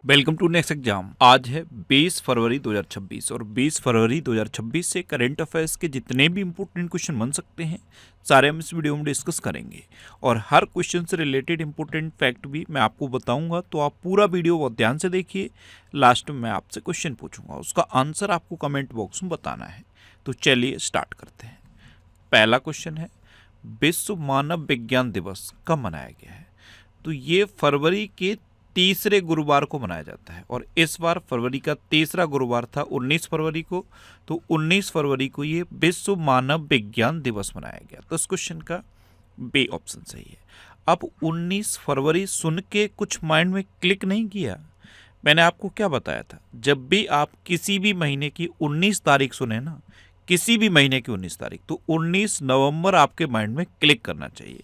Welcome to next exam. आज है 20 फरवरी 2026 और 20 फरवरी 2026 से करंट अफेयर्स के जितने भी इंपॉर्टेंट क्वेश्चन बन सकते हैं सारे हम इस वीडियो में डिस्कस करेंगे और हर क्वेश्चन से रिलेटेड इंपॉर्टेंट फैक्ट भी मैं आपको बताऊंगा। तो आप पूरा वीडियो बहुत ध्यान से देखिए। लास्ट में मैं आपसे क्वेश्चन पूछूंगा, उसका आंसर आपको कमेंट बॉक्स में बताना है। तो चलिए स्टार्ट करते हैं। पहला क्वेश्चन है, विश्व मानव विज्ञान दिवस कब मनाया गया है? तो ये फरवरी के तीसरे गुरुवार को मनाया जाता है और इस बार फरवरी का तीसरा गुरुवार था 19 फरवरी को। तो 19 फरवरी को ये विश्व मानव विज्ञान दिवस मनाया गया। तो इस क्वेश्चन का बी ऑप्शन सही है। अब 19 फरवरी सुन के कुछ माइंड में क्लिक नहीं किया? मैंने आपको क्या बताया था, जब भी आप किसी भी महीने की 19 तारीख सुने ना, किसी भी महीने की 19 तारीख, तो 19 नवंबर आपके माइंड में क्लिक करना चाहिए।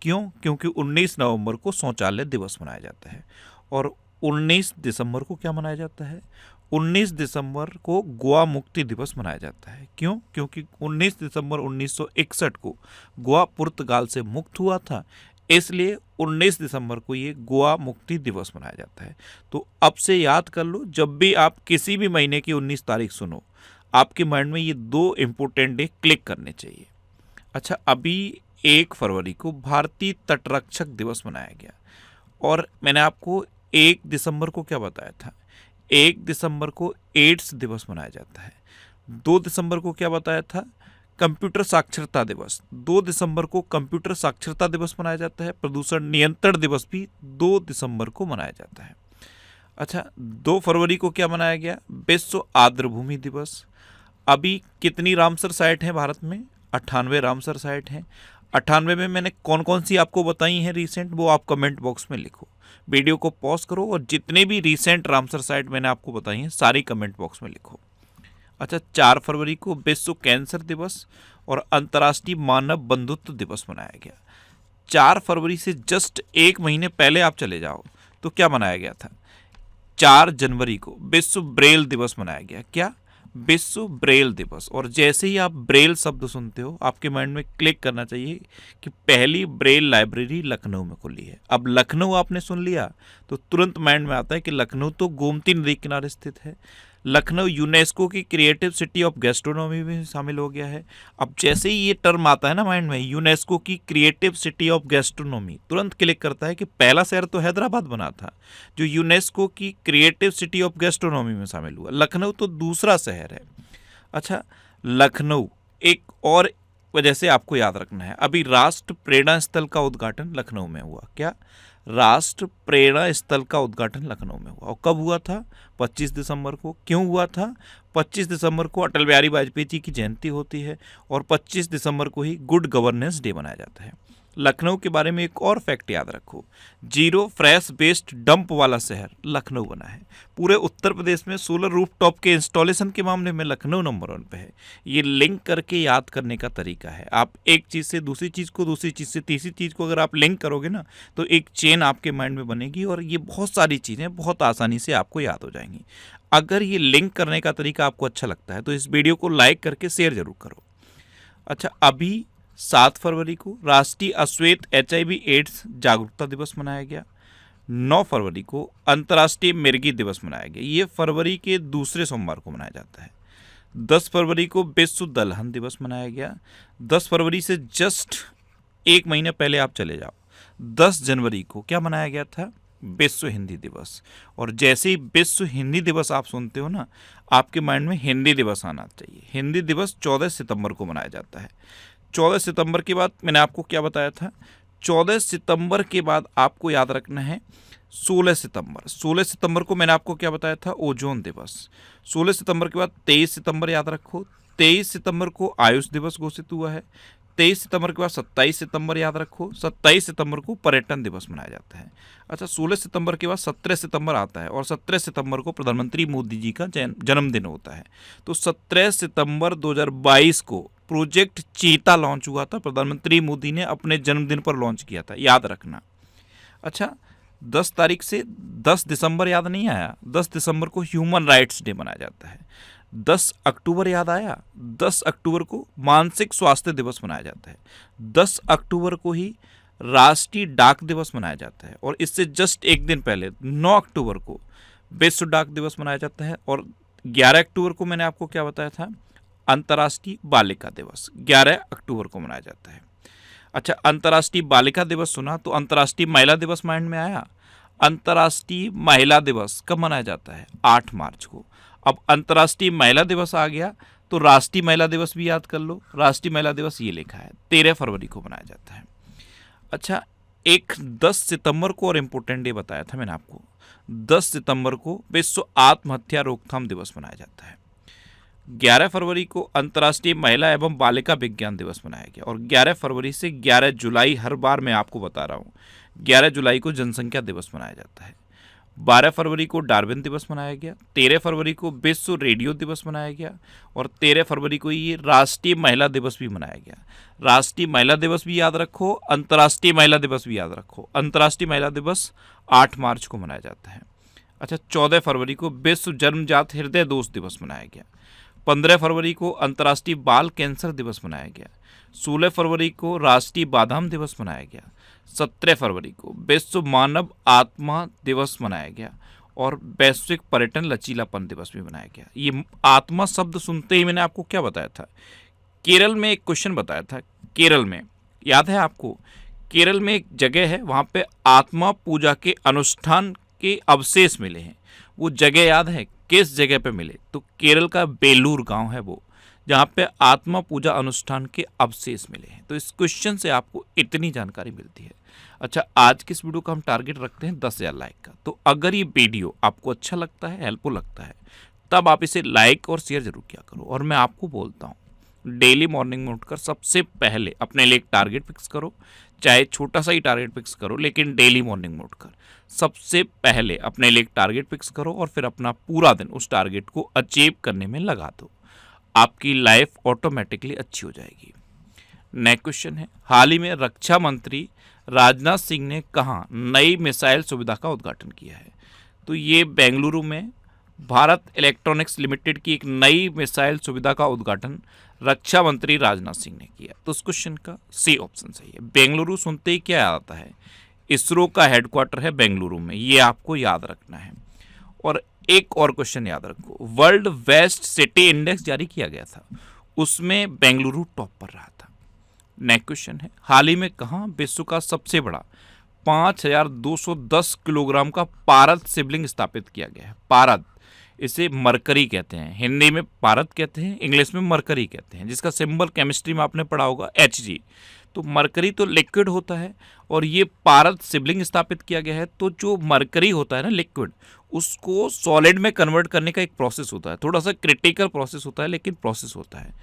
क्यों? क्योंकि 19 नवंबर को शौचालय दिवस मनाया जाता है और 19 दिसंबर को क्या मनाया जाता है? 19 दिसंबर को गोवा मुक्ति दिवस मनाया जाता है। क्यों? क्योंकि 19 दिसंबर 1961 को गोवा पुर्तगाल से मुक्त हुआ था, इसलिए 19 दिसंबर को ये गोवा मुक्ति दिवस मनाया जाता है। तो अब से याद कर लो, जब भी आप किसी भी महीने की 19 तारीख सुनो, आपके माइंड में ये दो इम्पोर्टेंट डे क्लिक करने चाहिए। अच्छा, अभी 1 फरवरी को भारतीय तटरक्षक दिवस मनाया गया और मैंने आपको 1 दिसंबर को क्या बताया था? 1 दिसंबर को एड्स दिवस मनाया जाता है। 2 दिसंबर को क्या बताया था? कंप्यूटर साक्षरता दिवस। 2 दिसंबर को कंप्यूटर साक्षरता दिवस मनाया जाता है। प्रदूषण नियंत्रण दिवस भी 2 दिसंबर को मनाया जाता है। अच्छा, 2 फरवरी को क्या मनाया गया? विश्व आर्द्रभूमि दिवस। अभी कितनी रामसर साइट हैं भारत में? 98 रामसर साइट हैं। 98 में मैंने कौन कौन सी आपको बताई हैं रिसेंट, वो आप कमेंट बॉक्स में लिखो। वीडियो को पॉज करो और जितने भी रिसेंट रामसर साइट मैंने आपको बताई हैं सारी कमेंट बॉक्स में लिखो। अच्छा, 4 फरवरी को विश्व कैंसर दिवस और अंतर्राष्ट्रीय मानव बंधुत्व दिवस मनाया गया। 4 फरवरी से जस्ट एक महीने पहले आप चले जाओ तो क्या मनाया गया था? 4 जनवरी को विश्व ब्रेल दिवस मनाया गया। क्या? विश्व ब्रेल दिवस। और जैसे ही आप ब्रेल शब्द सुनते हो, आपके माइंड में क्लिक करना चाहिए कि पहली ब्रेल लाइब्रेरी लखनऊ में खुली है। अब लखनऊ आपने सुन लिया तो तुरंत माइंड में आता है कि लखनऊ तो गोमती नदी किनारे स्थित है। लखनऊ यूनेस्को की क्रिएटिव सिटी ऑफ गैस्ट्रोनॉमी में शामिल हो गया है। अब जैसे ही ये टर्म आता है ना माइंड में, यूनेस्को की क्रिएटिव सिटी ऑफ गैस्ट्रोनॉमी, तुरंत क्लिक करता है कि पहला शहर तो हैदराबाद बना था जो यूनेस्को की क्रिएटिव सिटी ऑफ गैस्ट्रोनॉमी में शामिल हुआ। लखनऊ तो दूसरा शहर है। अच्छा, लखनऊ एक और वजह से आपको याद रखना है, अभी राष्ट्र प्रेरणा स्थल का उद्घाटन लखनऊ में हुआ। क्या? राष्ट्र प्रेरणा स्थल का उद्घाटन लखनऊ में हुआ। और कब हुआ था? 25 दिसंबर को। क्यों हुआ था? 25 दिसंबर को अटल बिहारी वाजपेयी जी की जयंती होती है और 25 दिसंबर को ही गुड गवर्नेंस डे मनाया जाता है। लखनऊ के बारे में एक और फैक्ट याद रखो, जीरो फ्रेश वेस्ट डंप वाला शहर लखनऊ बना है। पूरे उत्तर प्रदेश में सोलर रूफटॉप के इंस्टॉलेशन के मामले में लखनऊ नंबर 1 पे है। ये लिंक करके याद करने का तरीका है। आप एक चीज़ से दूसरी चीज़ को, दूसरी चीज़ से तीसरी चीज़ को अगर आप लिंक करोगे ना, तो एक चेन आपके माइंड में बनेगी और ये बहुत सारी चीज़ें बहुत आसानी से आपको याद हो जाएंगी। अगर ये लिंक करने का तरीका आपको अच्छा लगता है तो इस वीडियो को लाइक करके शेयर जरूर करो। अच्छा, अभी 7 फरवरी को राष्ट्रीय अश्वेत HIV एड्स जागरूकता दिवस मनाया गया। 9 फरवरी को अंतर्राष्ट्रीय मिर्गी दिवस मनाया गया। ये फरवरी के दूसरे सोमवार को मनाया जाता है। 10 फरवरी को विश्व दलहन दिवस मनाया गया। 10 फरवरी से जस्ट एक महीने पहले आप चले जाओ, 10 जनवरी को क्या मनाया गया था? विश्व हिंदी दिवस। और जैसे ही विश्व हिंदी दिवस आप सुनते हो ना, आपके माइंड में हिंदी दिवस आना चाहिए। हिंदी दिवस 14 सितंबर को मनाया जाता है। 14 सितंबर के बाद मैंने आपको क्या बताया था? 14 सितंबर के बाद आपको याद रखना है 16 सितंबर। 16 सितंबर को मैंने आपको क्या बताया था? ओजोन दिवस। 16 सितंबर के बाद 23 सितंबर याद रखो। 23 सितंबर को आयुष दिवस घोषित हुआ है। 23 सितंबर के बाद 27 सितंबर याद रखो। 27 सितंबर को पर्यटन दिवस मनाया जाता है। अच्छा, 16 सितंबर के बाद 17 सितंबर आता है और 17 सितंबर को प्रधानमंत्री मोदी जी का जन्मदिन होता है। तो 17 सितंबर 2022 को प्रोजेक्ट चीता लॉन्च हुआ था। प्रधानमंत्री मोदी ने अपने जन्मदिन पर लॉन्च किया था, याद रखना। अच्छा, 10 तारीख से 10 दिसंबर याद नहीं आया? 10 दिसंबर को ह्यूमन राइट्स डे मनाया जाता है। 10 अक्टूबर याद आया? 10 अक्टूबर को मानसिक स्वास्थ्य दिवस मनाया जाता है। 10 अक्टूबर को ही राष्ट्रीय डाक दिवस मनाया जाता है और इससे जस्ट एक दिन पहले 9 अक्टूबर को विश्व डाक दिवस मनाया जाता है। और 11 अक्टूबर को मैंने आपको क्या बताया था, अंतर्राष्ट्रीय बालिका दिवस 11 अक्टूबर को मनाया जाता है। अच्छा, अंतर्राष्ट्रीय बालिका दिवस सुना तो अंतर्राष्ट्रीय महिला दिवस माइंड में आया। अंतर्राष्ट्रीय महिला दिवस कब मनाया जाता है, 8 मार्च को। अब अंतर्राष्ट्रीय महिला दिवस आ गया तो राष्ट्रीय महिला दिवस भी याद कर लो। राष्ट्रीय महिला दिवस ये लिखा है 13 फरवरी को मनाया जाता है। अच्छा, एक 10 सितंबर को और इम्पोर्टेंट डे बताया था मैंने आपको, 10 सितंबर को विश्व आत्महत्या रोकथाम दिवस मनाया जाता है। 11 फरवरी को अंतर्राष्ट्रीय महिला एवं बालिका विज्ञान दिवस मनाया गया। और 11 फरवरी से 11 जुलाई, हर बार मैं आपको बता रहा हूँ, 11 जुलाई को जनसंख्या दिवस मनाया जाता है। 12 फरवरी को डार्विन दिवस मनाया गया। 13 फरवरी को विश्व रेडियो दिवस मनाया गया। और 13 फरवरी को ये राष्ट्रीय महिला दिवस भी मनाया गया। राष्ट्रीय महिला दिवस भी याद रखो, अंतर्राष्ट्रीय महिला दिवस भी याद रखो। अंतर्राष्ट्रीय महिला दिवस 8 मार्च को मनाया जाता है। अच्छा, 14 फरवरी को विश्व जन्मजात हृदय दोष दिवस मनाया गया। 15 फरवरी को अंतर्राष्ट्रीय बाल कैंसर दिवस मनाया गया। 16 फरवरी को राष्ट्रीय बादाम दिवस मनाया गया। 17 फरवरी को विश्व मानव आत्मा दिवस मनाया गया। और वैश्विक पर्यटन लचीलापन दिवस भी मनाया गया। ये आत्मा शब्द सुनते ही मैंने आपको क्या बताया था, केरल में एक क्वेश्चन बताया था। केरल में याद है आपको, केरल में एक जगह है, वहाँ पे आत्मा पूजा के अनुष्ठान के अवशेष मिले हैं। वो जगह याद है किस जगह पे मिले, तो केरल का बेलूर गांव है वो, जहाँ पे आत्मा पूजा अनुष्ठान के अवशेष मिले हैं। तो इस क्वेश्चन से आपको इतनी जानकारी मिलती है। अच्छा, आज की इस वीडियो का हम टारगेट रखते हैं 10,000 लाइक का। तो अगर ये वीडियो आपको अच्छा लगता है, हेल्पफुल लगता है, तब आप इसे लाइक और शेयर जरूर किया करो। और मैं आपको बोलता हूँ, डेली मॉर्निंग में उठकर सबसे पहले अपने लिए एक टारगेट फिक्स करो, चाहे छोटा सा ही टारगेट फिक्स करो, लेकिन डेली मॉर्निंग में उठकर सबसे पहले अपने लिए एक टारगेट फिक्स करो और फिर अपना पूरा दिन उस टारगेट को अचीव करने में लगा दो। आपकी लाइफ ऑटोमेटिकली अच्छी हो जाएगी। नेक्स्ट क्वेश्चन है, हाल ही में रक्षा मंत्री राजनाथ सिंह ने कहाँ नई मिसाइल सुविधा का उद्घाटन किया है? तो ये बेंगलुरु में भारत इलेक्ट्रॉनिक्स लिमिटेड की एक नई मिसाइल सुविधा का उद्घाटन रक्षा मंत्री राजनाथ सिंह ने किया। तो इस क्वेश्चन का सी ऑप्शन सही है। बेंगलुरु सुनते ही क्या आता है, इसरो का हेडक्वार्टर है बेंगलुरु में, ये आपको याद रखना है। और एक और क्वेश्चन याद रखो, वर्ल्ड बेस्ट सिटी इंडेक्स जारी किया गया था, उसमें बेंगलुरु टॉप पर रहा था। नेक्स्ट क्वेश्चन है, हाल ही में कहाँ विश्व का सबसे बड़ा 5210 किलोग्राम का पारद शिवलिंग स्थापित किया गया है? पारद, इसे मरकरी कहते हैं, हिंदी में पारद कहते हैं, इंग्लिश में मरकरी कहते हैं, जिसका सिंबल केमिस्ट्री में आपने पढ़ा होगा Hg। तो मरकरी तो लिक्विड होता है और ये पारद शिवलिंग स्थापित किया गया है। तो जो मरकरी होता है ना लिक्विड, उसको सॉलिड में कन्वर्ट करने का एक प्रोसेस होता है, थोड़ा सा क्रिटिकल प्रोसेस होता है लेकिन प्रोसेस होता है।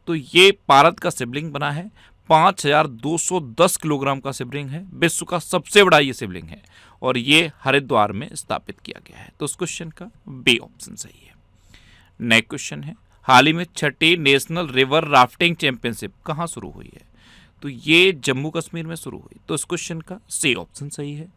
तो ये पारद का शिवलिंग बना है, 5210 किलोग्राम का शिवलिंग है, विश्व का सबसे बड़ा ये शिवलिंग है और ये हरिद्वार में स्थापित किया गया है। तो इस क्वेश्चन का बी ऑप्शन सही है। नेक्स्ट क्वेश्चन है, हाल ही में छठी नेशनल रिवर राफ्टिंग चैंपियनशिप कहाँ शुरू हुई है? तो ये जम्मू कश्मीर में शुरू हुई। तो इस क्वेश्चन का सी ऑप्शन सही है।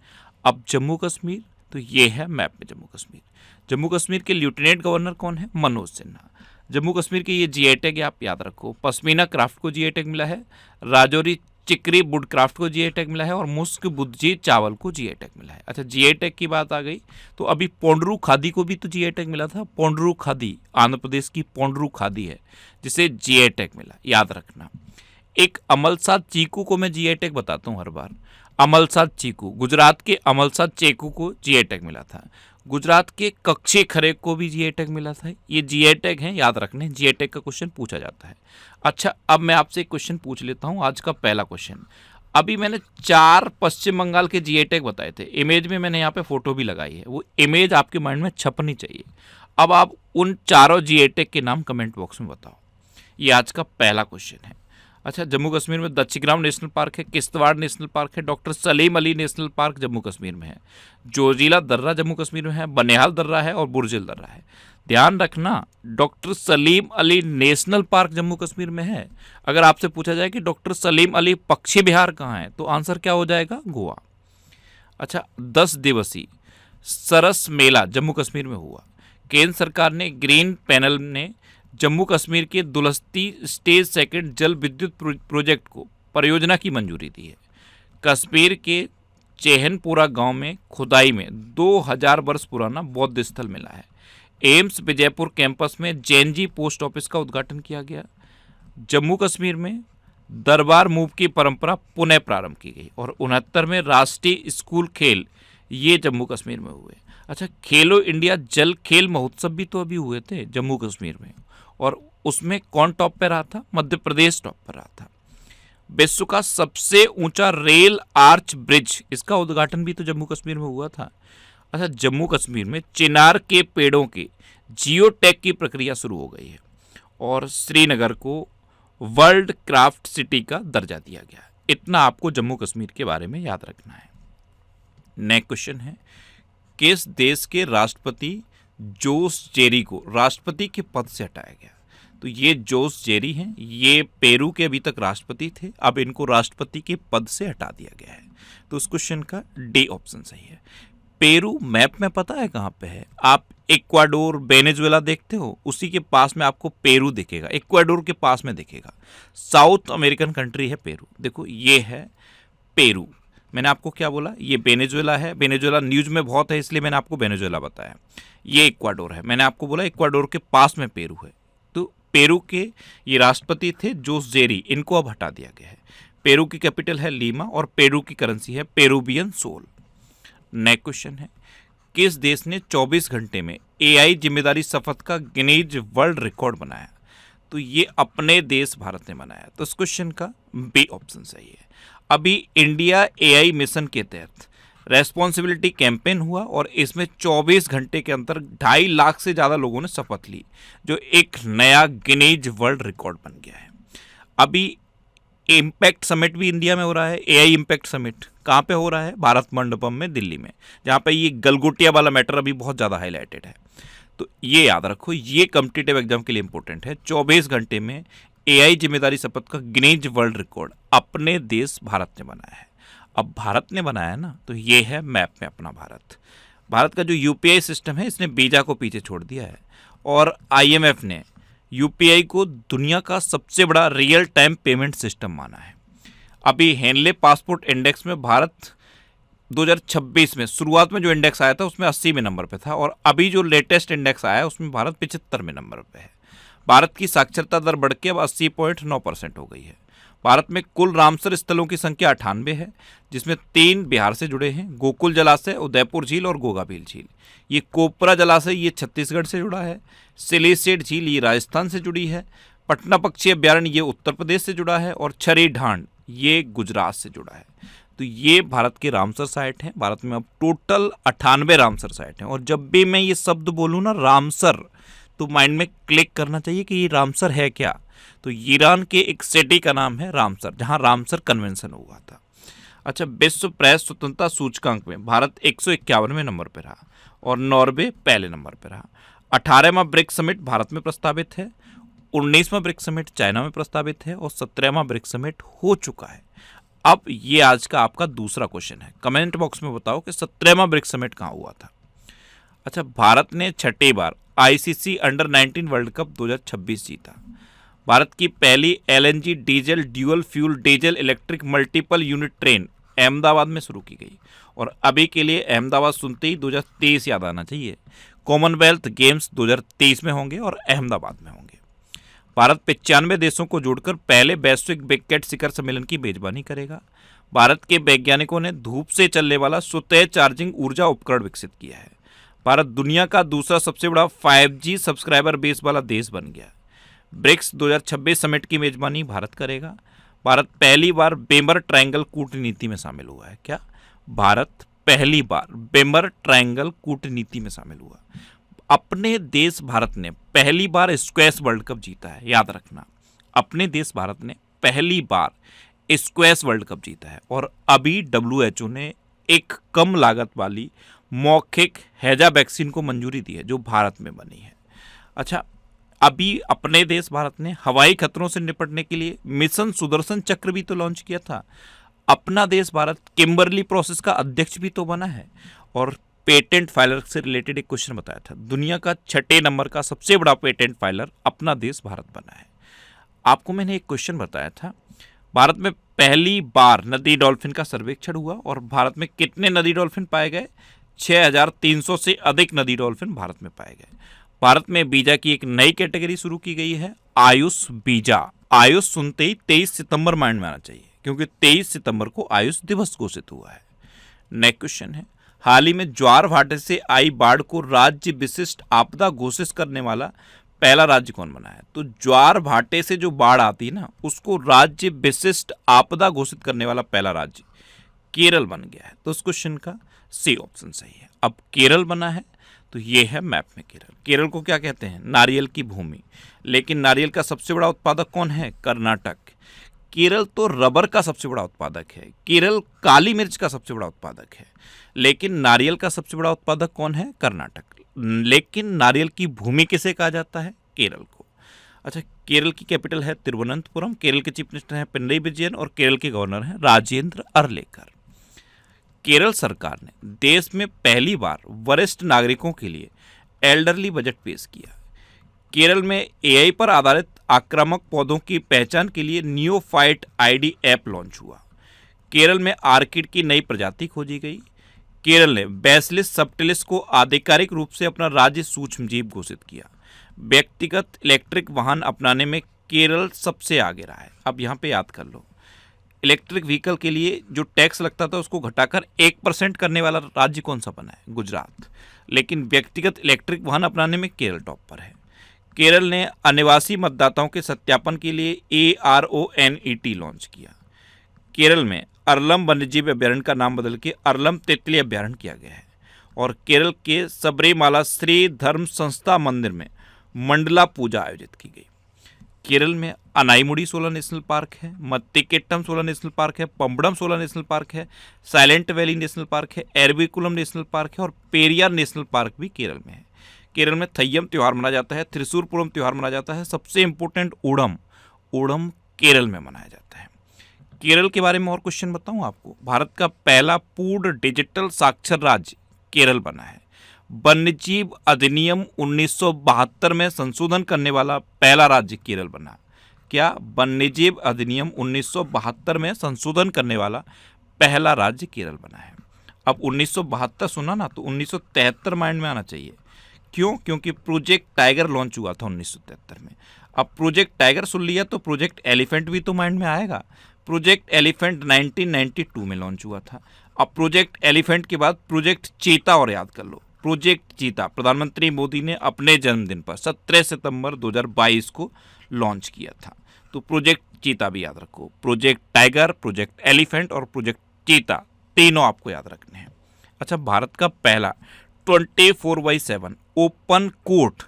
अब जम्मू कश्मीर, तो ये है मैप में जम्मू कश्मीर। जम्मू कश्मीर के लेफ्टिनेंट गवर्नर कौन है? मनोज सिन्हा। जम्मू कश्मीर की ये जीआई टैग आप याद रखो, पश्मीना क्राफ्ट को जीआई टैग मिला है, राजौरी चिकरी वुड क्राफ्ट को जीआई टैग मिला है और मुस्क बुद्धी चावल को जीआई टैग मिला है। अच्छा, जीआई टैग की बात आ गई तो अभी पोंडरू खादी को भी तो जीआई टैग मिला था। पोंडरू खादी आंध्र प्रदेश की पोंडरू खादी है जिसे जीआई टैग मिला, याद रखना। एक अमलसाद चीकू को मैं जीआई टैग बताता हूँ हर बार, अमलसाद चीकू, गुजरात के अमलसाद चीकू को जीआई टैग मिला था। गुजरात के कच्चे खरे को भी जीआई टैग मिला था। ये जीआई टैग हैं, याद रखने, जीआई टैग का क्वेश्चन पूछा जाता है। अच्छा, अब मैं आपसे एक क्वेश्चन पूछ लेता हूँ, आज का पहला क्वेश्चन। अभी मैंने 4 पश्चिम बंगाल के जीआई टैग बताए थे, इमेज में मैंने यहाँ पे फोटो भी लगाई है, वो इमेज आपके माइंड में छपनी चाहिए। अब आप उन चारों जीआई टैग के नाम कमेंट बॉक्स में बताओ। ये आज का पहला क्वेश्चन है। अच्छा, जम्मू कश्मीर में दच्छीग्राम नेशनल पार्क है, किश्तवाड़ नेशनल पार्क है, doctor Salim Ali national park Jammu Kashmir में है, जोजिला दर्रा जम्मू कश्मीर में है, बनिहाल दर्रा है और बुरजिल दर्रा है। ध्यान रखना, doctor Salim Ali national park Jammu Kashmir में है। अगर आपसे पूछा जाए कि डॉक्टर सलीम अली पक्षी विहार कहाँ है, तो आंसर क्या हो जाएगा? गोवा। अच्छा, 10 दिवसीय सरस मेला जम्मू कश्मीर में हुआ। केंद्र सरकार ने ग्रीन पैनल ने जम्मू कश्मीर के दुलस्ती स्टेज सेकंड जल विद्युत प्रोजेक्ट को परियोजना की मंजूरी दी है। कश्मीर के चेहनपुरा गांव में खुदाई में 2000 वर्ष पुराना बौद्ध स्थल मिला है। एम्स विजयपुर कैंपस में जैनजी पोस्ट ऑफिस का उद्घाटन किया गया। जम्मू कश्मीर में दरबार मूव की परंपरा पुनः प्रारंभ की गई। और 69 में राष्ट्रीय स्कूल खेल ये जम्मू कश्मीर में हुए। अच्छा, खेलो इंडिया जल खेल महोत्सव भी तो अभी हुए थे जम्मू कश्मीर में, और उसमें कौन टॉप पे रहा था? मध्य प्रदेश टॉप पर रहा था। विश्व का सबसे ऊंचा रेल आर्च ब्रिज, इसका उद्घाटन भी तो जम्मू कश्मीर में हुआ था। अच्छा, जम्मू कश्मीर में चिनार के पेड़ों के जियो टैग की प्रक्रिया शुरू हो गई है। और श्रीनगर को वर्ल्ड क्राफ्ट सिटी का दर्जा दिया गया। इतना आपको जम्मू कश्मीर के बारे में याद रखना है। नेक्स्ट क्वेश्चन है, किस देश के राष्ट्रपति जोस जेरी को राष्ट्रपति के पद से हटाया गया? तो ये जोस जेरी हैं, ये पेरू के अभी तक राष्ट्रपति थे, अब इनको राष्ट्रपति के पद से हटा दिया गया है। तो उस क्वेश्चन का डी ऑप्शन सही है। पेरू मैप में पता है कहाँ पे है? आप इक्वाडोर, वेनेजुएला देखते हो, उसी के पास में आपको पेरू दिखेगा, इक्वाडोर के पास में दिखेगा। साउथ अमेरिकन कंट्री है पेरू। देखो ये है पेरू। मैंने आपको क्या बोला? ये वेनेजुएला है, वेनेजुएला न्यूज में बहुत है इसलिए मैंने आपको वेनेजुएला बताया। ये इक्वाडोर है, मैंने आपको बोला इक्वाडोर के पास में पेरू है। तो पेरू के ये राष्ट्रपति थे जोस जेरी, इनको अब हटा दिया गया है। पेरू की कैपिटल है लीमा और पेरू की करेंसी है पेरूवियन सोल। नेक्स्ट क्वेश्चन है, किस देश ने 24 घंटे में एआई जिम्मेदारी शपथ का गिनीज वर्ल्ड रिकॉर्ड बनाया? तो ये अपने देश भारत ने बनाया। तो इस क्वेश्चन का बी ऑप्शन सही है। अभी इंडिया एआई मिशन के तहत रेस्पॉन्सिबिलिटी कैंपेन हुआ और इसमें 24 घंटे के अंदर 2.5 लाख से ज़्यादा लोगों ने शपथ ली, जो एक नया गिनीज वर्ल्ड रिकॉर्ड बन गया है। अभी इम्पैक्ट समिट भी इंडिया में हो रहा है। एआई इम्पैक्ट समिट कहाँ पे हो रहा है? भारत मंडपम में दिल्ली में, जहाँ पे ये गलगोटिया वाला मैटर अभी बहुत ज़्यादा हाईलाइटेड है। तो ये याद रखो, ये कॉम्पिटिटिव एग्जाम के लिए इंपॉर्टेंट है। 24 घंटे में एआई जिम्मेदारी शपथ का गिनीज वर्ल्ड रिकॉर्ड अपने देश भारत ने बनाया है। अब भारत ने बनाया ना, तो ये है मैप में अपना भारत। भारत का जो यूपीआई सिस्टम है, इसने वीजा को पीछे छोड़ दिया है। और आईएमएफ ने यूपीआई को दुनिया का सबसे बड़ा रियल टाइम पेमेंट सिस्टम माना है। अभी हेनले पासपोर्ट इंडेक्स में भारत 2026 में शुरुआत में जो इंडेक्स आया था उसमें 80वें नंबर पे था, और अभी जो लेटेस्ट इंडेक्स आया है उसमें भारत 75वें नंबर पे है। भारत की साक्षरता दर बढ़ के अब 80.9% हो गई है। भारत में कुल रामसर स्थलों की संख्या 98 है, जिसमें 3 बिहार से जुड़े हैं, गोकुल जलाशय, उदयपुर झील और गोगाभील झील। ये कोपरा जलाशय ये छत्तीसगढ़ से जुड़ा है। सिलीसेट झील ये राजस्थान से जुड़ी है। पटना पक्षी अभ्यारण्य ये उत्तर प्रदेश से जुड़ा है, और छरी ढांड ये गुजरात से जुड़ा है। तो ये भारत के रामसर साइट हैं। भारत में अब टोटल 98 रामसर साइट हैं। और जब भी मैं ये शब्द बोलूँ ना रामसर, तो माइंड में क्लिक करना चाहिए कि ये रामसर है क्या। तो ईरान के एक सिटी का नाम है रामसर, जहाँ रामसर कन्वेंशन हुआ था। अच्छा, विश्व प्रेस स्वतंत्रता सूचकांक में भारत 151वें नंबर पर रहा और नॉर्वे पहले नंबर पर रहा। 18वां ब्रिक्स समिट भारत में प्रस्तावित है, 19वां ब्रिक्स समिट चाइना में प्रस्तावित है, और 17वां ब्रिक्स समिट हो चुका है। अब ये आज का आपका दूसरा क्वेश्चन है। कमेंट बॉक्स में बताओ कि 17वां ब्रिक्स समिट कहाँ हुआ था। अच्छा, भारत ने 6ठी बार आईसीसी अंडर 19 वर्ल्ड कप 2026 जीता। भारत की पहली LNG diesel dual fuel diesel electric multiple unit train Ahmedabad में शुरू की गई। और अभी के लिए अहमदाबाद सुनते ही 2023 याद आना चाहिए। कॉमनवेल्थ गेम्स 2023 में होंगे और अहमदाबाद में होंगे। भारत 95 देशों को जोड़कर पहले वैश्विक बिगकेट शिखर सम्मेलन की मेजबानी करेगा। भारत के वैज्ञानिकों ने धूप से चलने वाला स्वतः चार्जिंग ऊर्जा उपकरण विकसित किया है। भारत दुनिया का दूसरा सबसे बड़ा 5G सब्सक्राइबर बेस वाला देश बन गया। ब्रिक्स 2026 समिट की मेजबानी भारत करेगा। भारत पहली बार बेमर ट्रायंगल कूटनीति में शामिल हुआ है। क्या? भारत पहली बार बेमर ट्रायंगल कूटनीति में शामिल हुआ। अपने देश भारत ने पहली बार स्क्वैश वर्ल्ड कप जीता है, याद रखना। अपने देश भारत ने पहली बार स्क्वैश वर्ल्ड कप जीता है। और अभी WHO ने एक कम लागत वाली मौखिक हैजा वैक्सीन को मंजूरी दी है, जो भारत में बनी है। अच्छा, अभी अपने देश भारत ने हवाई खतरों से निपटने के लिए मिशन सुदर्शन चक्र भी तो लॉन्च किया था। अपना देश भारत किम्बरली प्रोसेस का अध्यक्ष भी तो बना है। और पेटेंट फाइलर से रिलेटेड एक क्वेश्चन बताया था। दुनिया का 6ठे नंबर का सबसे बड़ा पेटेंट फाइलर अपना देश भारत बना है। आपको मैंने एक क्वेश्चन बताया था, भारत में पहली बार नदी डॉल्फिन का सर्वेक्षण हुआ और भारत में कितने नदी डॉल्फिन पाए गए? 6,300 से अधिक नदी डॉल्फिन भारत में पाए गए। भारत में बीजा की एक नई कैटेगरी शुरू की गई है, आयुष बीजा। आयुष सुनते ही 23 सितंबर माइंड में आना चाहिए, क्योंकि 23 सितंबर को आयुष दिवस घोषित हुआ है। नेक्स्ट क्वेश्चन है, हाल ही में ज्वार भाटे से आई बाढ़ को राज्य विशिष्ट आपदा घोषित करने वाला पहला राज्य कौन बना है? तो ज्वार भाटे से जो बाढ़ आती है ना, उसको राज्य विशिष्ट आपदा घोषित करने वाला पहला राज्य केरल बन गया है। तो उस क्वेश्चन का सी ऑप्शन सही है। अब केरल बना है तो ये है मैप में केरल। केरल को क्या कहते हैं? नारियल की भूमि। लेकिन नारियल का सबसे बड़ा उत्पादक कौन है? कर्नाटक। केरल तो रबर का सबसे बड़ा उत्पादक है। केरल काली मिर्च का सबसे बड़ा उत्पादक है। लेकिन नारियल का सबसे बड़ा उत्पादक कौन है? कर्नाटक। लेकिन नारियल की भूमि किसे कहा जाता है? केरल को। अच्छा, केरल की कैपिटल है तिरुवनंतपुरम। केरल के चीफ मिनिस्टर हैं पिनरई विजयन और केरल के गवर्नर हैं राजेंद्र अर्लेकर। केरल सरकार ने देश में पहली बार वरिष्ठ नागरिकों के लिए एल्डरली बजट पेश किया। केरल में एआई पर आधारित आक्रामक पौधों की पहचान के लिए नियोफाइट आईडी ऐप लॉन्च हुआ। केरल में आर्किड की नई प्रजाति खोजी गई। केरल ने बैसिलिस सबटिलिस को आधिकारिक रूप से अपना राज्य सूक्ष्मजीव घोषित किया। व्यक्तिगत इलेक्ट्रिक वाहन अपनाने में केरल सबसे आगे रहा है। अब यहाँ पे याद कर लो, इलेक्ट्रिक व्हीकल के लिए जो टैक्स लगता था उसको घटाकर 1% करने वाला राज्य कौन सा बना है? गुजरात। लेकिन व्यक्तिगत इलेक्ट्रिक वाहन अपनाने में केरल टॉप पर है। केरल ने अनिवासी मतदाताओं के सत्यापन के लिए ARONET लॉन्च किया। केरल में अरलम वन्यजीव अभ्यारण्य का नाम बदल के अरलम तितली अभ्यारण्य किया गया है। और केरल के सबरीमाला श्री धर्म संस्था मंदिर में मंडला पूजा आयोजित की गई। केरल में अनाईमुडी 16 नेशनल पार्क है, मत्तिकेट्टम 16 नेशनल पार्क है, पंबड़म 16 नेशनल पार्क है, साइलेंट वैली नेशनल पार्क है, एरविकुलम नेशनल पार्क है और पेरियार नेशनल पार्क भी केरल में है। केरल में थय्यम त्यौहार मनाया जाता है, त्रिशूरपुरम त्यौहार मनाया जाता है, सबसे इंपॉर्टेंट ओणम केरल में मनाया जाता है। केरल के बारे में और क्वेश्चन बताऊं आपको। भारत का पहला पूर्ण डिजिटल साक्षर राज्य केरल बना है। वन्यजीव अधिनियम 1972 में संशोधन करने वाला पहला राज्य केरल बना। क्या? वन्यजीव अधिनियम 1972 में संशोधन करने वाला पहला राज्य केरल बना है। अब 1972 सुना ना, तो 1973 माइंड में आना चाहिए। क्यों? क्योंकि प्रोजेक्ट टाइगर लॉन्च हुआ था 1973 में। अब प्रोजेक्ट टाइगर सुन लिया तो प्रोजेक्ट एलिफेंट भी तो माइंड में आएगा। प्रोजेक्ट एलिफेंट 1992 में लॉन्च हुआ था। अब प्रोजेक्ट एलिफेंट के बाद प्रोजेक्ट चीता और याद कर लो। प्रोजेक्ट चीता प्रधानमंत्री मोदी ने अपने जन्मदिन पर 17 सितंबर 2022 को लॉन्च किया था। तो प्रोजेक्ट चीता भी याद रखो। प्रोजेक्ट टाइगर, प्रोजेक्ट एलिफेंट और प्रोजेक्ट चीता, तीनों आपको याद रखने हैं। अच्छा, भारत का पहला 24/7 ओपन कोर्ट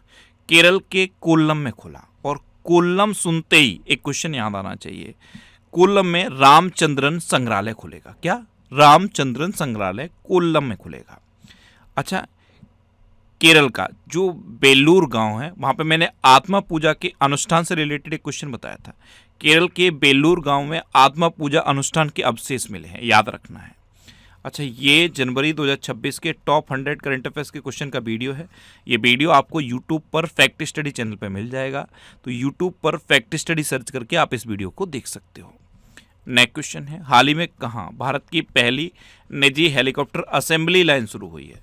केरल के कोल्लम में खुला। और कोल्लम सुनते ही एक क्वेश्चन याद आना चाहिए, कोल्लम में रामचंद्रन संग्रहालय खुलेगा। क्या? रामचंद्रन संग्रहालय कोल्लम में खुलेगा। अच्छा, केरल का जो बेलूर गांव है, वहां पे मैंने आत्मा पूजा के अनुष्ठान से रिलेटेड एक क्वेश्चन बताया था। केरल के बेलूर गांव में आत्मा पूजा अनुष्ठान के अवशेष मिले हैं, याद रखना है। अच्छा, ये जनवरी 2026 के टॉप 100 करंट अफेयर्स के क्वेश्चन का वीडियो है। ये वीडियो आपको यूट्यूब पर फैक्ट स्टडी चैनल पर मिल जाएगा। तो यूट्यूब पर फैक्ट स्टडी सर्च करके आप इस वीडियो को देख सकते हो। नेक्स्ट क्वेश्चन है, हाल ही में कहाँ भारत की पहली निजी हेलीकॉप्टर असेंबली लाइन शुरू हुई है?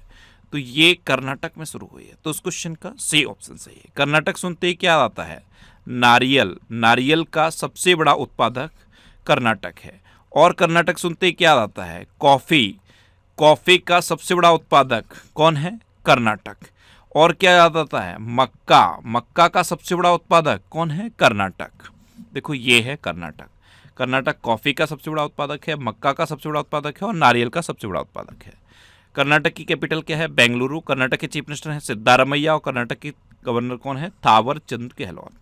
तो ये कर्नाटक में शुरू हुई है। तो उस क्वेश्चन का सी ऑप्शन सही है। कर्नाटक सुनते ही क्या आता है? नारियल। नारियल का सबसे बड़ा उत्पादक कर्नाटक है। और कर्नाटक सुनते ही क्या आता है? कॉफ़ी। कॉफ़ी का सबसे बड़ा उत्पादक कौन है? कर्नाटक। और क्या याद आता है? मक्का। मक्का का सबसे बड़ा उत्पादक कौन है? कर्नाटक। देखो, ये है कर्नाटक। कर्नाटक कॉफ़ी का सबसे बड़ा उत्पादक है, मक्का का सबसे बड़ा उत्पादक है और नारियल का सबसे बड़ा उत्पादक है। कर्नाटक की कैपिटल क्या है? बेंगलुरु। कर्नाटक के चीफ मिनिस्टर हैं सिद्धारमैया और कर्नाटक के गवर्नर कौन है? थावर चंद गहलोत।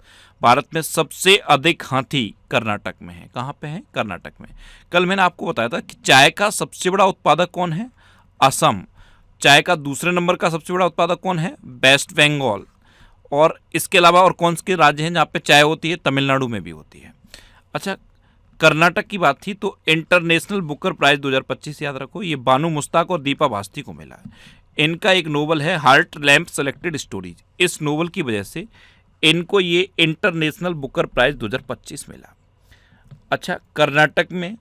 भारत में सबसे अधिक हाथी कर्नाटक में है। कहाँ पे है? कर्नाटक में। कल मैंने आपको बताया था कि चाय का सबसे बड़ा उत्पादक कौन है? असम। चाय का दूसरे नंबर का सबसे बड़ा उत्पादक कौन है? वेस्ट बंगाल। और इसके अलावा और कौन से राज्य हैं जहाँ पे चाय होती है? तमिलनाडु में भी होती है। अच्छा, कर्नाटक की बात थी तो इंटरनेशनल बुकर प्राइज 2025 याद रखो, ये बानू मुश्ताक और दीपा भास्ती को मिला है। इनका एक नोवेल है हार्ट लैम्प सेलेक्टेड स्टोरीज। इस नोवेल की वजह से इनको ये इंटरनेशनल बुकर प्राइज 2025 मिला। अच्छा, कर्नाटक में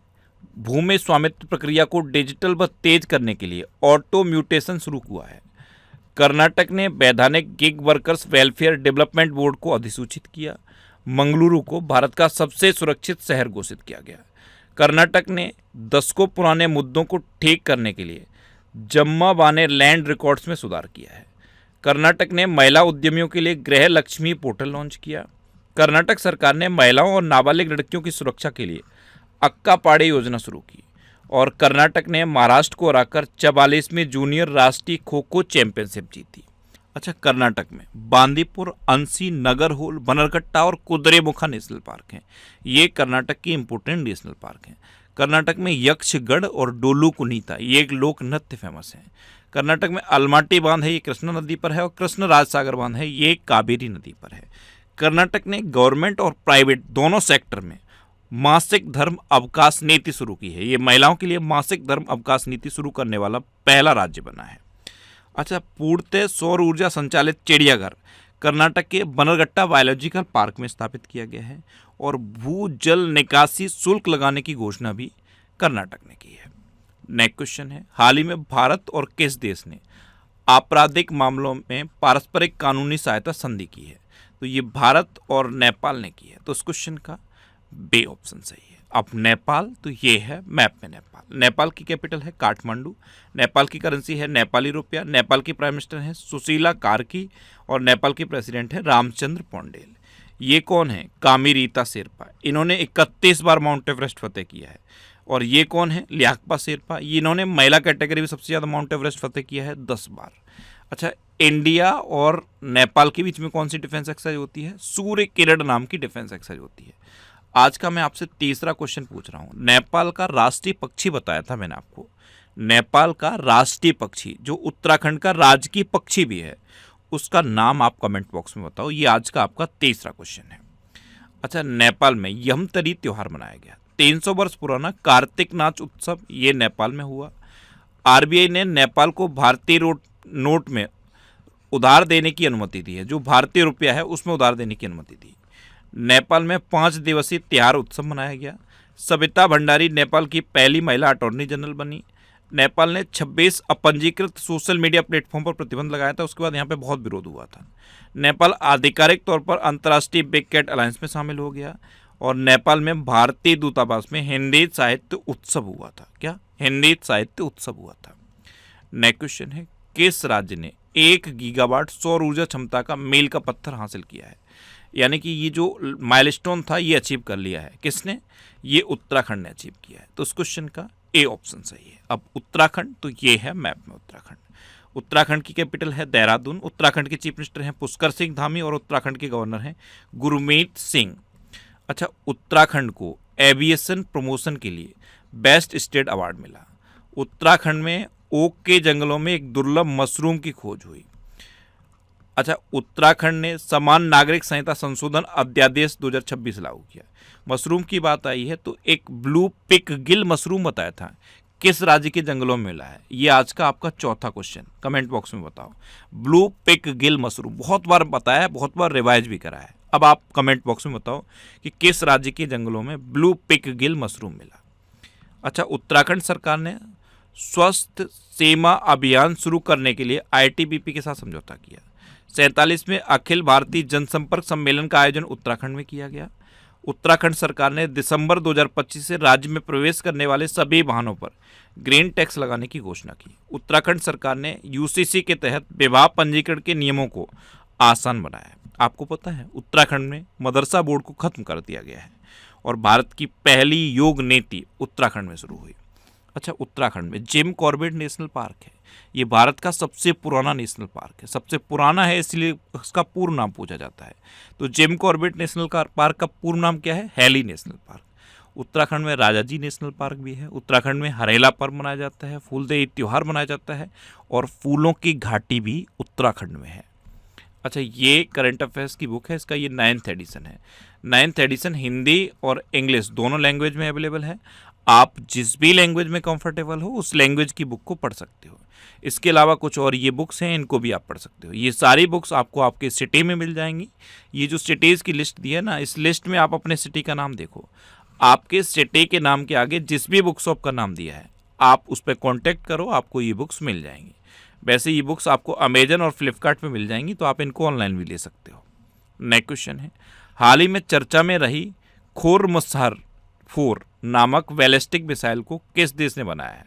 भूमि स्वामित्व प्रक्रिया को डिजिटल व तेज करने के लिए ऑटो म्यूटेशन शुरू हुआ है। कर्नाटक ने वैधानिक gig workers welfare development board को अधिसूचित किया। मंगलुरु को भारत का सबसे सुरक्षित शहर घोषित किया गया। कर्नाटक ने दशकों पुराने मुद्दों को ठीक करने के लिए जम्माबाने लैंड रिकॉर्ड्स में सुधार किया है। कर्नाटक ने महिला उद्यमियों के लिए गृह लक्ष्मी पोर्टल लॉन्च किया। कर्नाटक सरकार ने महिलाओं और नाबालिग लड़कियों की सुरक्षा के लिए अक्का पाड़े योजना शुरू की। और कर्नाटक ने महाराष्ट्र को हराकर 44वीं जूनियर राष्ट्रीय खो खो चैंपियनशिप जीती। अच्छा, कर्नाटक में बांदीपुर, अंसी, नगरहोल, बनरघट्टा और कुद्रेमुखा नेशनल पार्क हैं। ये कर्नाटक की इंपोर्टेंट नेशनल पार्क हैं। कर्नाटक में यक्षगढ़ और डोलू कुनीता ये एक लोक नृत्य फेमस हैं। कर्नाटक में अलमाटी बांध है, ये कृष्णा नदी पर है। और कृष्ण राजसागर बांध है, ये कावेरी नदी पर है। कर्नाटक ने गवर्नमेंट और प्राइवेट दोनों सेक्टर में मासिक धर्म अवकाश नीति शुरू की है। ये महिलाओं के लिए मासिक धर्म अवकाश नीति शुरू करने वाला पहला राज्य बना है। अच्छा, पूर्णतः सौर ऊर्जा संचालित चिड़ियाघर कर्नाटक के बनरघट्टा बायोलॉजिकल पार्क में स्थापित किया गया है। और भूजल निकासी शुल्क लगाने की घोषणा भी कर्नाटक ने की है। नेक्स्ट क्वेश्चन है, हाल ही में भारत और किस देश ने आपराधिक मामलों में पारस्परिक कानूनी सहायता संधि की है? तो ये भारत और नेपाल ने की है। तो इस क्वेश्चन का बे ऑप्शन सही है। अब नेपाल, तो ये है मैप में नेपाल। नेपाल की कैपिटल है काठमांडू। नेपाल की करेंसी है नेपाली रुपया। नेपाल की प्राइम मिनिस्टर है सुशीला कार्की। और नेपाल की प्रेसिडेंट है रामचंद्र पौडेल। ये कौन है? कामिरीता शेरपा। इन्होंने 31 बार माउंट एवरेस्ट फतेह किया है। और ये कौन है? लियाकपा शेरपा। इन्होंने महिला कैटेगरी में सबसे ज़्यादा माउंट एवरेस्ट फतेह किया है, 10 बार। अच्छा, इंडिया और नेपाल के बीच में कौन सी डिफेंस एक्सरसाइज होती है? सूर्य किरण नाम की डिफेंस एक्सरसाइज होती है। आज का मैं आपसे तीसरा क्वेश्चन पूछ रहा हूँ। नेपाल का राष्ट्रीय पक्षी बताया था मैंने आपको। नेपाल का राष्ट्रीय पक्षी जो उत्तराखंड का राजकीय पक्षी भी है, उसका नाम आप कमेंट बॉक्स में बताओ। ये आज का आपका तीसरा क्वेश्चन है। अच्छा, नेपाल में यमतरी त्योहार मनाया गया। 300 वर्ष पुराना कार्तिक नाच उत्सव ये नेपाल में हुआ। आरबीआई ने नेपाल को भारतीय नोट में उधार देने की अनुमति दी है। जो भारतीय रुपया है उसमें उधार देने की अनुमति दी। नेपाल में 5 दिवसीय त्योहार उत्सव मनाया गया। सविता भंडारी नेपाल की पहली महिला अटॉर्नी जनरल बनी। नेपाल ने 26 अपंजीकृत सोशल मीडिया प्लेटफॉर्म पर प्रतिबंध लगाया था। उसके बाद यहाँ पे बहुत विरोध हुआ था। नेपाल आधिकारिक तौर पर अंतर्राष्ट्रीय बिग कैट अलायंस में शामिल हो गया। और नेपाल में भारतीय दूतावास में हिंदी साहित्य उत्सव हुआ था। क्या? हिंदी साहित्य उत्सव हुआ था। नेक्स्ट क्वेश्चन है, किस राज्य ने 1 गीगावाट सौर ऊर्जा क्षमता का मील का पत्थर हासिल किया है? यानी कि ये जो माइलस्टोन था ये अचीव कर लिया है। किसने? ये उत्तराखंड ने अचीव किया है। तो इस क्वेश्चन का ए ऑप्शन सही है। अब उत्तराखंड, तो ये है मैप में उत्तराखंड। उत्तराखंड की कैपिटल है देहरादून। उत्तराखंड के चीफ मिनिस्टर हैं पुष्कर सिंह धामी। और उत्तराखंड के गवर्नर हैं गुरमीत सिंह। अच्छा, उत्तराखंड को एविएशन प्रमोशन के लिए बेस्ट स्टेट अवार्ड मिला। उत्तराखंड में ओक के जंगलों में एक दुर्लभ मशरूम की खोज हुई। अच्छा, उत्तराखंड ने समान नागरिक संहिता संशोधन अध्यादेश 2026 लागू किया। मशरूम की बात आई है तो एक ब्लू पिक गिल मशरूम बताया था, किस राज्य के जंगलों में मिला है? ये आज का आपका चौथा क्वेश्चन। कमेंट बॉक्स में बताओ। ब्लू पिक गिल मशरूम बहुत बार बताया है, बहुत बार रिवाइज भी करा है। अब आप कमेंट बॉक्स में बताओ कि किस राज्य के जंगलों में ब्लू पिक गिल मशरूम मिला। अच्छा, उत्तराखंड सरकार ने स्वस्थ सीमा अभियान शुरू करने के लिए आईटीबीपी के साथ समझौता किया। 47वें अखिल भारतीय जनसंपर्क सम्मेलन का आयोजन उत्तराखंड में किया गया। उत्तराखंड सरकार ने दिसंबर 2025 से राज्य में प्रवेश करने वाले सभी वाहनों पर ग्रीन टैक्स लगाने की घोषणा की। उत्तराखंड सरकार ने यूसीसी के तहत विवाह पंजीकरण के नियमों को आसान बनाया। आपको पता है उत्तराखंड में मदरसा बोर्ड को खत्म कर दिया गया है और भारत की पहली योग नीति उत्तराखंड में शुरू हुई। अच्छा, उत्तराखंड में जिम कॉर्बेट नेशनल पार्क है। ये भारत का सबसे पुराना नेशनल पार्क है। सबसे पुराना है इसलिए उसका पूर्ण नाम पूछा जाता है। तो जिम कॉर्बेट नेशनल पार्क का पूर्ण नाम क्या है? Heli national park. उत्तराखंड में राजाजी नेशनल पार्क भी है। उत्तराखंड में हरेला पर्व मनाया जाता है, फूलदेई त्योहार मनाया जाता है और फूलों की घाटी भी उत्तराखंड में है। अच्छा, ये करंट अफेयर्स की बुक है, इसका ये 9th एडिशन है। 9th एडिशन हिंदी और इंग्लिश दोनों लैंग्वेज में अवेलेबल है। आप जिस भी लैंग्वेज में कंफर्टेबल हो उस लैंग्वेज की बुक को पढ़ सकते हो। इसके अलावा कुछ और ये बुक्स हैं, इनको भी आप पढ़ सकते हो। ये सारी बुक्स आपको आपके सिटी में मिल जाएंगी। ये जो सिटीज़ की लिस्ट दी है ना, इस लिस्ट में आप अपने सिटी का नाम देखो। आपके सिटी के नाम के आगे जिस भी बुक शॉप का नाम दिया है आप उस पर कॉन्टैक्ट करो, आपको ई बुक्स मिल जाएंगी। वैसे ई बुक्स आपको अमेजन और फ्लिपकार्ट पे मिल जाएंगी, तो आप इनको ऑनलाइन भी ले सकते हो। नेक्स्ट क्वेश्चन है, हाल ही में चर्चा में रही खोर्मसहर 4 नामक बैलिस्टिक मिसाइल को किस देश ने बनाया है?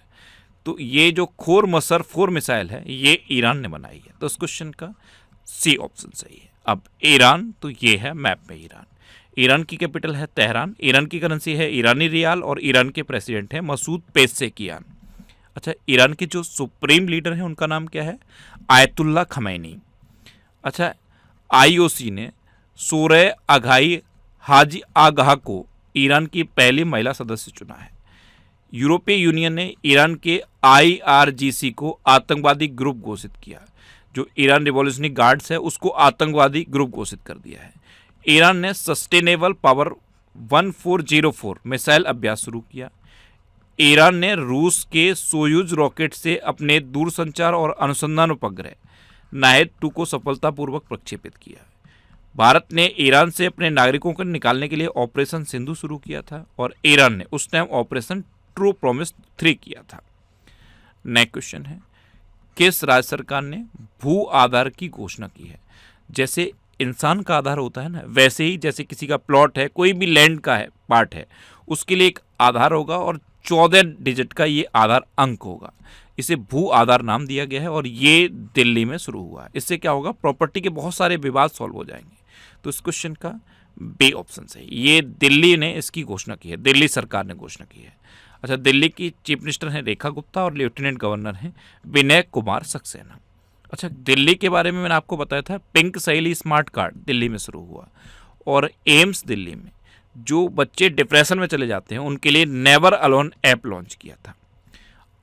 तो ये जो खोर्मसहर 4 मिसाइल है ये ईरान ने बनाई है। तो इस क्वेश्चन का सी ऑप्शन सही है। अब ईरान, तो ये है मैप में ईरान। ईरान की कैपिटल है तेहरान, ईरान की करेंसी है ईरानी रियाल और ईरान के प्रेसिडेंट है मसूद पेज़ेश्कियान। अच्छा, ईरान के जो सुप्रीम लीडर हैं उनका नाम क्या है? आयतुल्ला खमैनी। अच्छा, आईओसी ने सूरह आगाही हाजी आगाह को ईरान की पहली महिला सदस्य चुना है। यूरोपीय यूनियन ने ईरान के IRGC को आतंकवादी ग्रुप घोषित किया। जो ईरान रिवॉल्यूशनरी गार्ड्स है उसको आतंकवादी ग्रुप घोषित कर दिया है। ईरान ने सस्टेनेबल पावर 1404 मिसाइल अभ्यास शुरू किया। ईरान ने रूस के सोयूज रॉकेट से अपने दूरसंचार और अनुसंधान उपग्रह नाहेद 2 को सफलतापूर्वक प्रक्षेपित किया। भारत ने ईरान से अपने नागरिकों को निकालने के लिए ऑपरेशन सिंधु शुरू किया था और ईरान ने उस टाइम ऑपरेशन ट्रू प्रॉमिस 3 किया था। नेक्स्ट क्वेश्चन है, किस राज्य सरकार ने भू आधार की घोषणा की है? जैसे इंसान का आधार होता है ना, वैसे ही जैसे किसी का प्लॉट है, कोई भी लैंड का है पार्ट है, उसके लिए एक आधार होगा और 14 डिजिट का ये आधार अंक होगा। इसे भू आधार नाम दिया गया है और ये दिल्ली में शुरू हुआ है। इससे क्या होगा, प्रॉपर्टी के बहुत सारे विवाद सॉल्व हो जाएंगे। तो इस क्वेश्चन का बी ऑप्शन सही, ये दिल्ली ने इसकी घोषणा की है, दिल्ली सरकार ने घोषणा की है। अच्छा, दिल्ली की चीफ मिनिस्टर हैं रेखा गुप्ता और लेफ्टिनेंट गवर्नर हैं विनय कुमार सक्सेना। अच्छा, दिल्ली के बारे में मैंने आपको बताया था, पिंक सहेली स्मार्ट कार्ड दिल्ली में शुरू हुआ और एम्स दिल्ली में जो बच्चे डिप्रेशन में चले जाते हैं उनके लिए नेवर अलोन ऐप लॉन्च किया था।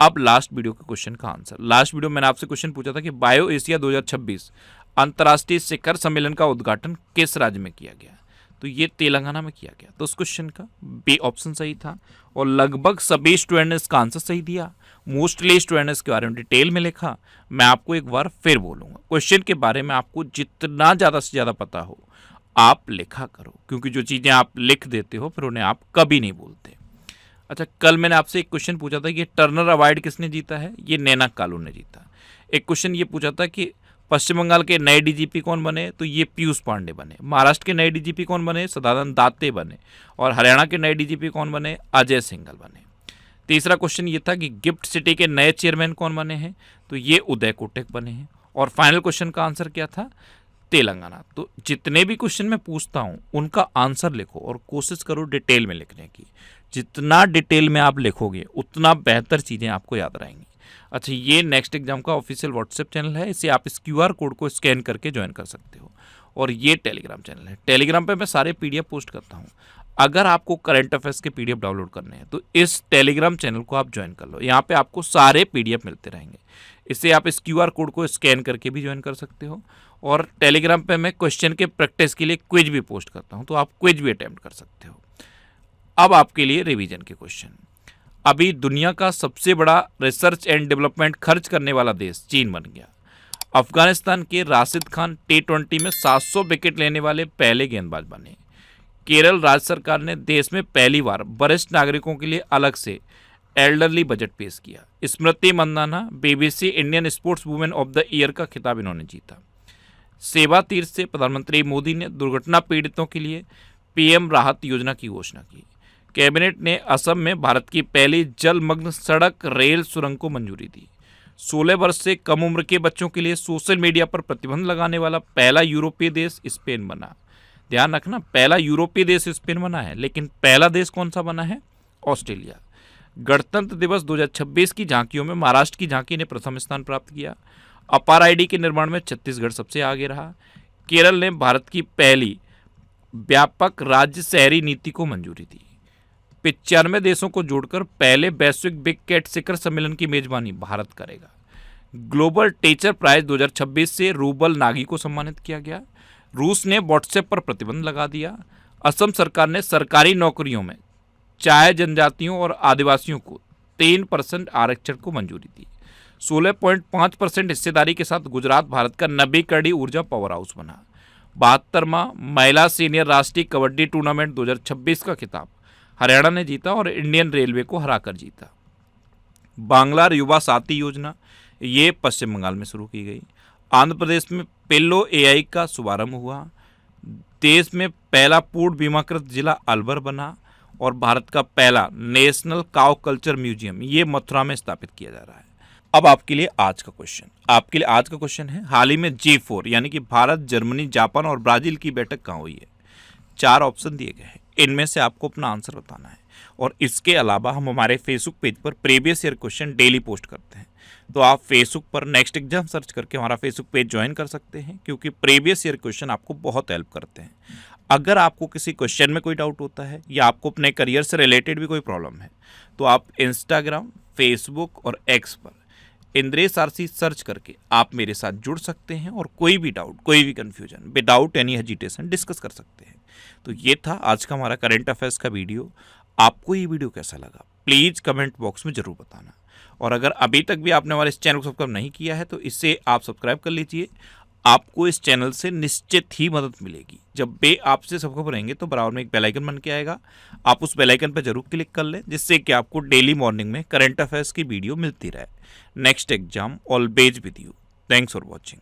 अब लास्ट वीडियो के क्वेश्चन का आंसर। लास्ट वीडियो मैंने आपसे क्वेश्चन पूछा था कि बायो एशिया 2026 अंतर्राष्ट्रीय शिखर सम्मेलन का उद्घाटन किस राज्य में किया गया? तो ये तेलंगाना में किया गया। तो उस क्वेश्चन का बी ऑप्शन सही था और लगभग सभी स्टूडेंट ने इसका आंसर सही दिया। मोस्टली स्टूडेंट ने इसके बारे में डिटेल में लिखा। मैं आपको एक बार फिर बोलूँगा, क्वेश्चन के बारे में आपको जितना ज़्यादा से ज़्यादा पता हो आप लिखा करो, क्योंकि जो चीज़ें आप लिख देते हो फिर उन्हें आप कभी नहीं भूलते। अच्छा, कल मैंने आपसे एक क्वेश्चन पूछा था कि टर्नर अवार्ड किसने जीता है? ये नैना कालू ने जीता। एक क्वेश्चन ये पूछा था कि पश्चिम बंगाल के नए डीजीपी कौन बने? तो ये पीयूष पांडे बने। महाराष्ट्र के नए डीजीपी कौन बने? सदानंद दाते बने। और हरियाणा के नए डीजीपी कौन बने? अजय सिंघल बने। तीसरा क्वेश्चन ये था कि गिफ्ट सिटी के नए चेयरमैन कौन बने हैं? तो ये उदय कोटक बने हैं। और फाइनल क्वेश्चन का आंसर क्या था? तेलंगाना। तो जितने भी क्वेश्चन मैं पूछता हूँ उनका आंसर लिखो और कोशिश करो डिटेल में लिखने की। जितना डिटेल में आप लिखोगे उतना बेहतर चीज़ें आपको याद रहेंगी। अच्छा, ये नेक्स्ट एग्जाम का ऑफिशियल व्हाट्सएप चैनल है, इसे आप इस QR कोड को स्कैन करके ज्वाइन कर सकते हो। और ये टेलीग्राम चैनल है, टेलीग्राम पे मैं सारे PDF पोस्ट करता हूँ। अगर आपको करंट अफेयर्स के PDF डाउनलोड करने हैं तो इस टेलीग्राम चैनल को आप ज्वाइन कर लो, यहाँ पे आपको सारे PDF मिलते रहेंगे। इसे आप इस QR कोड को स्कैन करके भी ज्वाइन कर सकते हो। और टेलीग्राम पे मैं क्वेश्चन के प्रैक्टिस के लिए क्विज भी पोस्ट करता हूँ, तो आप क्विज भी अटैम्प्ट कर सकते हो। अब आपके लिए रिवीजन के क्वेश्चन। अभी दुनिया का सबसे बड़ा रिसर्च एंड डेवलपमेंट खर्च करने वाला देश चीन बन गया। अफगानिस्तान के राशिद खान T20 में 700 विकेट लेने वाले पहले गेंदबाज बने। केरल राज्य सरकार ने देश में पहली बार वरिष्ठ नागरिकों के लिए अलग से एल्डरली बजट पेश किया। Smriti Mandhana BBC Indian sports women of the year का खिताब इन्होंने जीता। सेवा तीर्थ से प्रधानमंत्री मोदी ने दुर्घटना पीड़ितों के लिए PM राहत योजना की घोषणा की। कैबिनेट ने असम में भारत की पहली जलमग्न सड़क रेल सुरंग को मंजूरी दी। 16 वर्ष से कम उम्र के बच्चों के लिए सोशल मीडिया पर प्रतिबंध लगाने वाला पहला यूरोपीय देश स्पेन बना। ध्यान रखना, पहला यूरोपीय देश स्पेन बना है, लेकिन पहला देश कौन सा बना है? ऑस्ट्रेलिया। गणतंत्र दिवस 2026 की झांकियों में महाराष्ट्र की झांकी ने प्रथम स्थान प्राप्त किया। अपार ID के निर्माण में छत्तीसगढ़ सबसे आगे रहा। केरल ने भारत की पहली व्यापक राज्य शहरी नीति को मंजूरी दी। 95 देशों को जोड़कर पहले वैश्विक बिग कैट शिखर सम्मेलन की मेजबानी भारत करेगा। ग्लोबल टीचर प्राइज 2026 से रूबल नागी को सम्मानित किया गया। रूस ने व्हाट्सएप पर प्रतिबंध लगा दिया। असम सरकार ने सरकारी नौकरियों में चाय जनजातियों और आदिवासियों को 3% आरक्षण को मंजूरी दी। 16.5% हिस्सेदारी के साथ गुजरात भारत का नवीकरणीय ऊर्जा पावर हाउस बना। 72वां महिला सीनियर राष्ट्रीय कबड्डी टूर्नामेंट 2026 का खिताब हरियाणा ने जीता और इंडियन रेलवे को हराकर जीता। बांग्ला युवा साथी योजना ये पश्चिम बंगाल में शुरू की गई। आंध्र प्रदेश में पेल्लो एआई का शुभारंभ हुआ। देश में पहला पूर्ण बीमाकृत जिला अलवर बना और भारत का पहला नेशनल काउ कल्चर म्यूजियम ये मथुरा में स्थापित किया जा रहा है। अब आपके लिए आज का क्वेश्चन है, हाल ही में G4 यानी कि भारत, जर्मनी, जापान और ब्राजील की बैठक कहाँ हुई है? 4 ऑप्शन दिए गए हैं, इनमें से आपको अपना आंसर बताना है। और इसके अलावा हम हमारे फेसबुक पेज पर previous year question daily post करते हैं, तो आप फेसबुक पर नेक्स्ट एग्जाम सर्च करके हमारा फेसबुक पेज ज्वाइन कर सकते हैं, क्योंकि प्रीवियस ईयर क्वेश्चन आपको बहुत हेल्प करते हैं। अगर आपको किसी क्वेश्चन में कोई डाउट होता है या आपको अपने करियर से रिलेटेड भी कोई प्रॉब्लम है, तो आप इंस्टाग्राम, फेसबुक और एक्स पर इंद्रेश आरसी सर्च करके आप मेरे साथ जुड़ सकते हैं और कोई भी डाउट, कोई भी confusion without any hesitation discuss कर सकते हैं। तो ये था आज का हमारा करंट अफेयर्स का वीडियो। आपको ये वीडियो कैसा लगा प्लीज़ कमेंट बॉक्स में ज़रूर बताना। और अगर अभी तक भी आपने हमारे इस चैनल को सब्सक्राइब नहीं किया है तो इससे आप सब्सक्राइब कर लीजिए। आपको इस चैनल से निश्चित ही मदद मिलेगी। जब बे आपसे सब्सक्राइब रहेंगे तो बराबर में एक बेल आइकन बन के आएगा, आप उस बेल आइकन पर जरूर क्लिक कर लें, जिससे कि आपको डेली मॉर्निंग में करंट अफेयर्स की वीडियो मिलती रहे। Next exam always with you. Thanks for watching.